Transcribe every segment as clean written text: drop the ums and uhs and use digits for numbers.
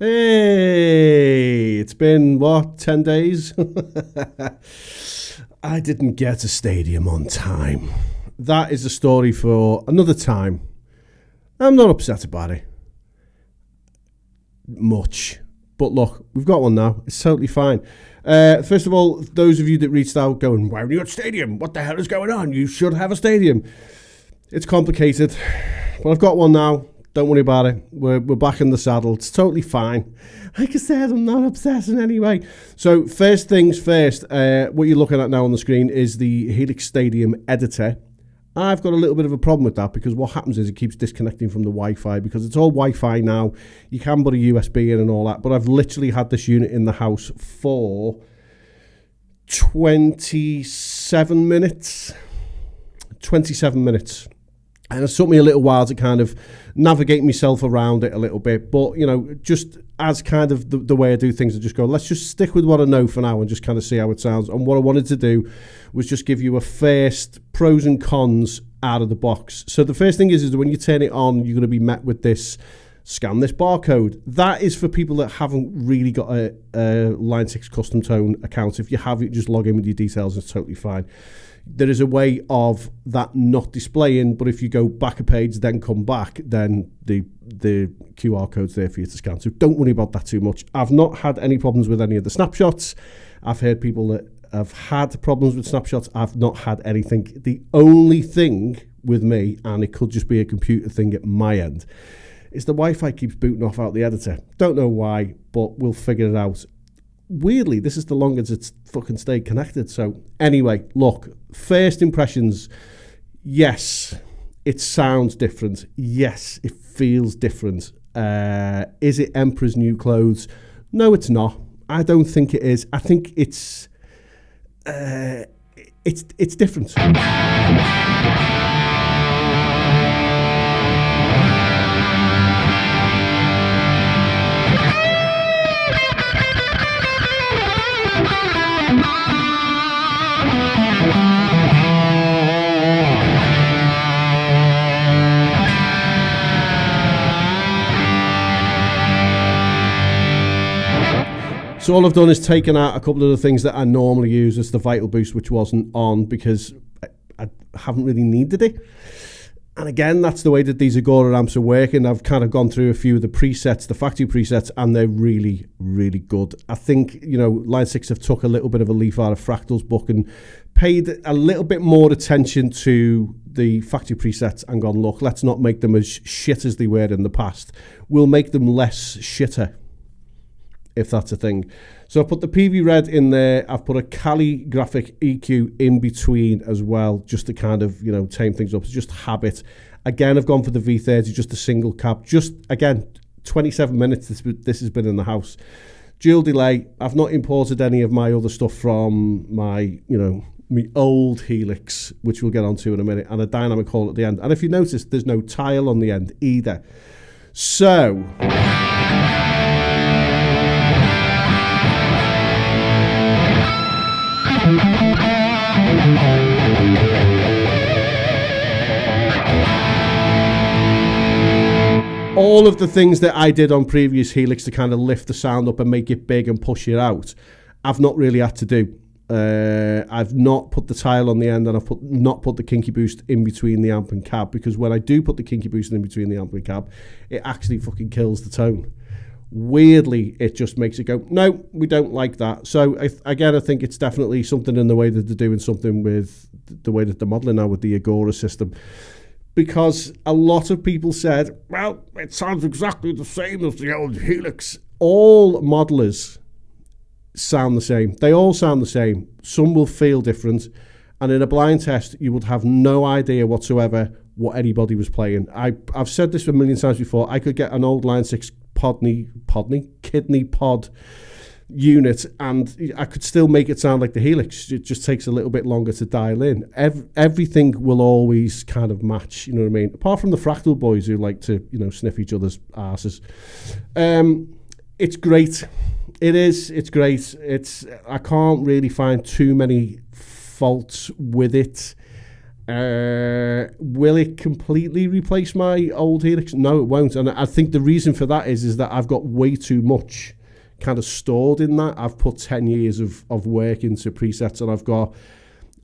Hey, it's been, 10 days? I didn't get to stadium on time. That is a story for another time. I'm not upset about it. Much. But look, we've got one now. It's totally fine. First of all, those of you that reached out going, why are you at stadium? What the hell is going on? You should have a stadium. It's complicated. But I've got one now. Don't worry about it. We're back in the saddle. It's totally fine. Like I said, I'm not upset in any way. So first things first, what you're looking at now on the screen is the Helix Stadium editor. I've got a little bit of a problem with that because what happens is it keeps disconnecting from the Wi-Fi because it's all Wi-Fi now. You can put a USB in and all that, but I've literally had this unit in the house for 27 minutes. 27 minutes. And it took me a little while to kind of navigate myself around it a little bit. But, you know, just as kind of the way I do things, I just go, let's just stick with what I know for now and just kind of see how it sounds. And what I wanted to do was just give you a first pros and cons out of the box. So the first thing is that when you turn it on, you're going to be met with this, scan this barcode. That is for people that haven't really got a Line 6 custom tone account. If you have it, just log in with your details. It's totally fine. There is a way of that not displaying, but if you go back a page, then come back, then the QR code's there for you to scan. So don't worry about that too much. I've not had any problems with any of the snapshots. I've heard people that have had problems with snapshots. I've not had anything. The only thing with me, and it could just be a computer thing at my end, is the Wi-Fi keeps booting off out the editor. Don't know why, but we'll figure it out. Weirdly, this is the longest it's fucking stayed connected. So anyway, look, first impressions, yes, it sounds different. Yes, it feels different. Is it Emperor's New Clothes? No, it's not. I don't think it is. I think it's different. So all I've done is taken out a couple of the things that I normally use. It's the Vital Boost, which wasn't on because I haven't really needed it. And again, that's the way that these Agora amps are working. I've kind of gone through a few of the presets, the factory presets, and they're really, really good. I think, you know, Line 6 have took a little bit of a leaf out of Fractal's book and paid a little bit more attention to the factory presets and gone, look, let's not make them as shit as they were in the past. We'll make them less shitter, if that's a thing. So I've put the PV Red in there. I've put a calligraphic EQ in between as well, just to kind of, you know, tame things up. It's just habit. Again, I've gone for the V30, just a single cap. Just, again, 27 minutes this has been in the house. Dual delay. I've not imported any of my other stuff from my, you know, my old Helix, which we'll get onto in a minute, and a dynamic hall at the end. And if you notice, there's no tile on the end either. So all of the things that I did on previous Helix to kind of lift the sound up and make it big and push it out, I've not really had to do. I've not put the tile on the end, and I've not put the Kinky Boost in between the amp and cab, because when I do put the Kinky Boost in between the amp and cab, it actually fucking kills the tone. Weirdly, it just makes it go, no, we don't like that. So again, I think it's definitely something in the way that they're doing something with the way that they're modeling now with the Agora system. Because a lot of people said, well, it sounds exactly the same as the old Helix. All modelers sound the same. They all sound the same. Some will feel different. And in a blind test, you would have no idea whatsoever what anybody was playing. I've said this a million times before. I could get an old Line 6 kidney pod unit and I could still make it sound like the Helix. It just takes a little bit longer to dial in. Everything will always kind of match, you know what I mean? Apart from the Fractal boys who like to, you know, sniff each other's asses. It's great. It is. It's great. I can't really find too many faults with it. Will it completely replace my old Helix? No, it won't. And I think the reason for that is that I've got way too much kind of stored in that. I've put 10 years of work into presets, and I've got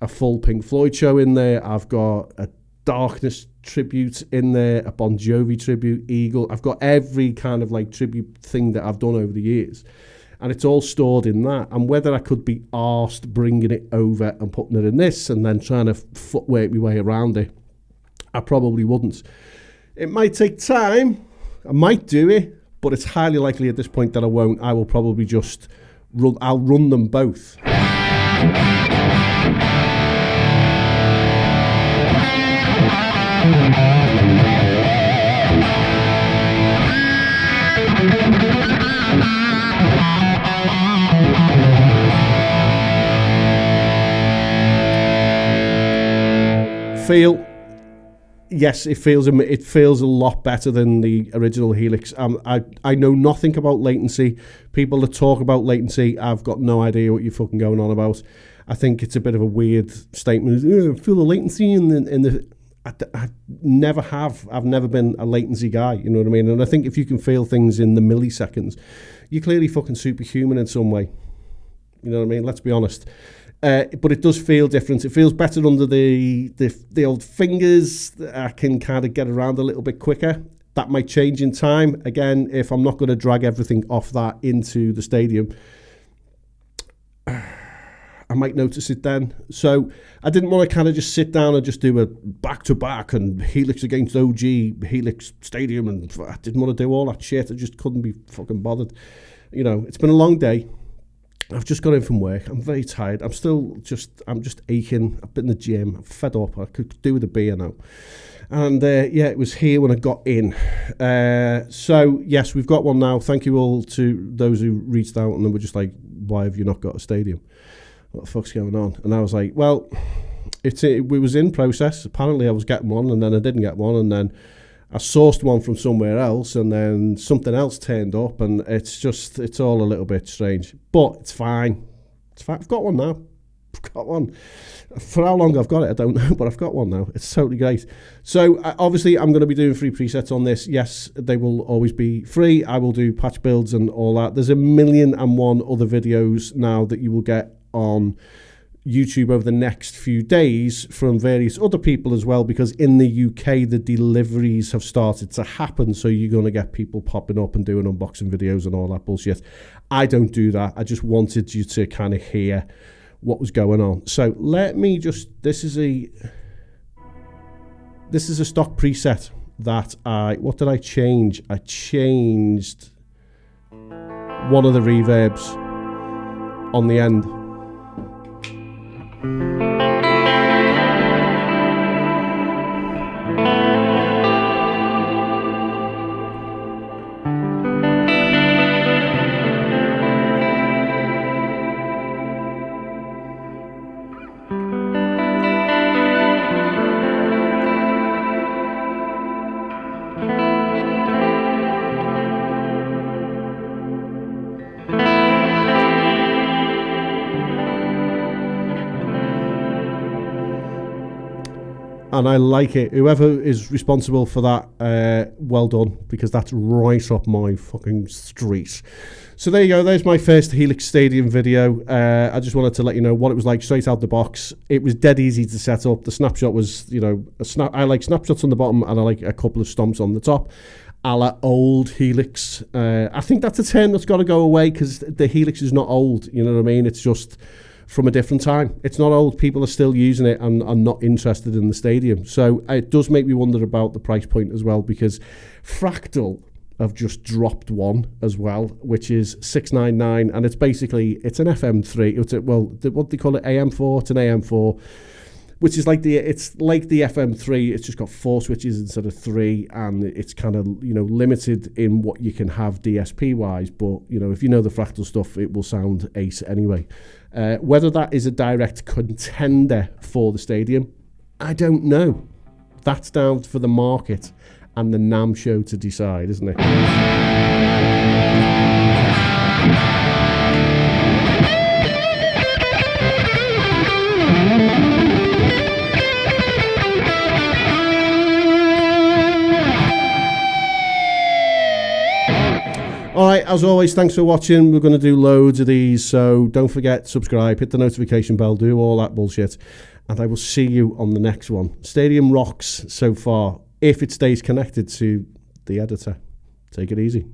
a full Pink Floyd show in there. I've got a Darkness tribute in there, a Bon Jovi tribute, Eagle. I've got every kind of like tribute thing that I've done over the years, and it's all stored in that. And whether I could be arsed bringing it over and putting it in this and then trying to footwork my way around it, I probably wouldn't. It might take time. I might do it, but it's highly likely at this point that I won't. I will probably just I'll run them both. Feel, yes, it feels a lot better than the original Helix. I know nothing about latency. People that talk about latency, I've got no idea what you're fucking going on about. I think it's a bit of a weird statement. Feel the latency in the I never have. I've never been a latency guy, you know what I mean? And I think if you can feel things in the milliseconds, you're clearly fucking superhuman in some way. You know what I mean? Let's be honest. But it does feel different. It feels better under the old fingers. I can kind of get around a little bit quicker. That might change in time. Again, if I'm not going to drag everything off that into the stadium, I might notice it then. So I didn't want to kind of just sit down and just do a back-to-back and Helix against OG, Helix Stadium, and I didn't want to do all that shit. I just couldn't be fucking bothered. You know, it's been a long day. I've just got in from work. I'm very tired. I'm just aching. I've been in the gym. I'm fed up. I could do with a beer now. And it was here when I got in. So yes, we've got one now. Thank you all to those who reached out and then were just like, why have you not got a stadium? What the fuck's going on? And I was like, well, it was in process. Apparently I was getting one and then I didn't get one, and then I sourced one from somewhere else and then something else turned up, and it's all a little bit strange. But it's fine. It's fine. I've got one now. I've got one. For how long I've got it, I don't know, but I've got one now. It's totally great. So obviously I'm going to be doing free presets on this. Yes, they will always be free. I will do patch builds and all that. There's 1,000,001 other videos now that you will get on YouTube over the next few days from various other people as well, because in the UK the deliveries have started to happen, so you're going to get people popping up and doing unboxing videos and all that bullshit. I don't do that. I just wanted you to kind of hear what was going on. So let me just, this is a stock preset that what did I change? I changed one of the reverbs on the end. And I like it. Whoever is responsible for that, well done, because that's right up my fucking street. So there you go. There's my first Helix Stadium video. I just wanted to let you know what it was like straight out the box. It was dead easy to set up. The snapshot was, I like snapshots on the bottom and I like a couple of stomps on the top, a la old Helix. I think that's a term that's got to go away, because the Helix is not old. You know what I mean? It's just from a different time. It's not old. People are still using it and are not interested in the Stadium. So it does make me wonder about the price point as well, because Fractal have just dropped one as well, which is $699, and it's an FM3. What they call it, AM4. It's an AM4, which is like the FM3. It's just got 4 switches instead of 3, and it's kind of limited in what you can have DSP wise. But if you know the Fractal stuff, it will sound ace anyway. Whether that is a direct contender for the Stadium, I don't know. That's down for the market and the NAMM show to decide, isn't it? right, as always, thanks for watching. We're going to do loads of these, so don't forget, subscribe, hit the notification bell, do all that bullshit, and I will see you on the next one. Stadium rocks so far, if it stays connected to the editor. Take it easy.